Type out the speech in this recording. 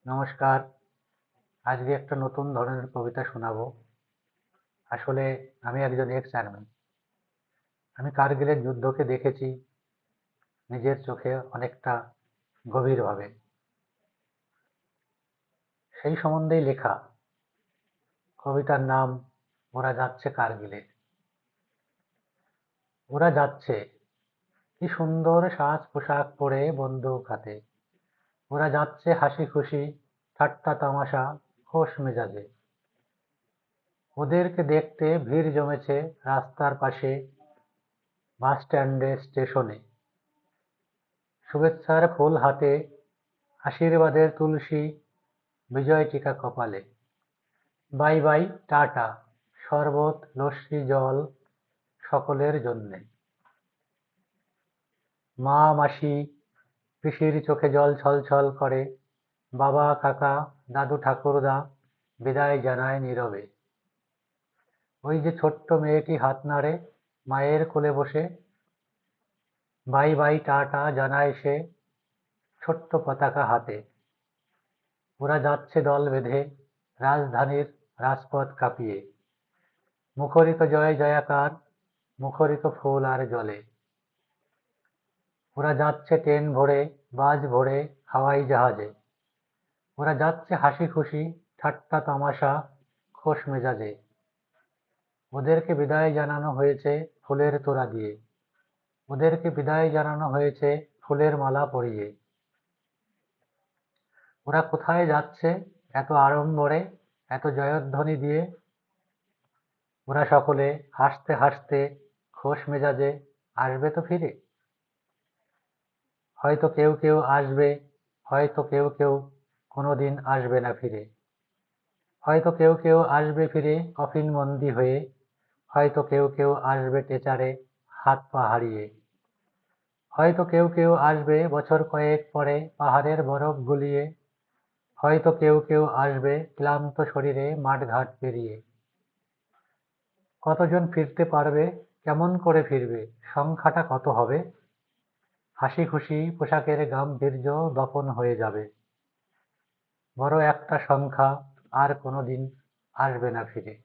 নমস্কার। আজকে একটা নতুন ধরনের কবিতা শোনাবো। আসলে আমি একজন এক্স আর্মি। আমি কার্গিলের যুদ্ধকে দেখেছি নিজের চোখে অনেকটা গভীরভাবে। সেই সম্বন্ধেই লেখা। কবিতার নাম ওরা যাচ্ছে কার্গিলে। ওরা যাচ্ছে, কি সুন্দর সাজ পোশাক পরে বন্দুক হাতে। ওরা যাচ্ছে হাসি খুশি, ঠাট্টা তামাশা, খোশ মেজাজে। ওদেরকে দেখতে ভিড় জমেছে রাস্তার পাশে, বাস স্ট্যান্ডে, স্টেশনে। শুভেচ্ছার ফুল হাতে, আশীর্বাদের তুলসী, বিজয় টিকা কপালে। বাই বাই টাটা, শরবত লস্যি জল সকলের জন্যে। মা মাসি পিসির চোখে জল ছলছল করে। বাবা কাকা দাদু ঠাকুরদা বিদায় জানায় নীরবে। ওই যে ছোট্ট মেয়েটি হাত নাড়ে মায়ের কোলে বসে। বাই বাই টাটা জানায় সে ছোট্ট পতাকা হাতে। ওরা যাচ্ছে দল বেঁধে রাজধানীর রাজপথ কাঁপিয়ে। মুখরিত জয় জয়াকার, মুখরিত ফুল আর জলে। ওরা যাচ্ছে ট্রেন ভরে, বাস ভরে, হাওয়াই জাহাজে। ওরা যাচ্ছে হাসি খুশি, ঠাট্টা তামাশা, খোশ মেজাজে। ওদেরকে বিদায় জানানো হয়েছে ফুলের তোড়া দিয়ে। ওদেরকে বিদায় জানানো হয়েছে ফুলের মালা পরিয়ে। ওরা কোথায় যাচ্ছে এত আড়ম্বরে, এত জয়ধ্বনি দিয়ে? ওরা সকলে হাসতে হাসতে খোশ মেজাজে আসবে তো ফিরে? হয়তো কেউ কেউ আসবে, হয়তো কেউ কেউ কোনোদিন আসবে না ফিরে। হয়তো কেউ কেউ আসবে ফিরে কফিনবন্দি হয়ে। হয়তো কেউ কেউ আসবে টেচারে হাত পা হারিয়ে। হয়তো কেউ কেউ আসবে বছর কয়েক পরে পাহাড়ের বরফ গলিয়ে। হয়তো কেউ কেউ আসবে ক্লান্ত শরীরে মাঠঘাট পেরিয়ে। কতজন ফিরতে পারবে, কেমন করে ফিরবে, সংখ্যাটা কত হবে? হাসি খুশি পোশাকের গাম্ভীর্য দফন হয়ে যাবে। বড় একটা সংখ্যা আর কোনোদিন আসবে না ফিরে।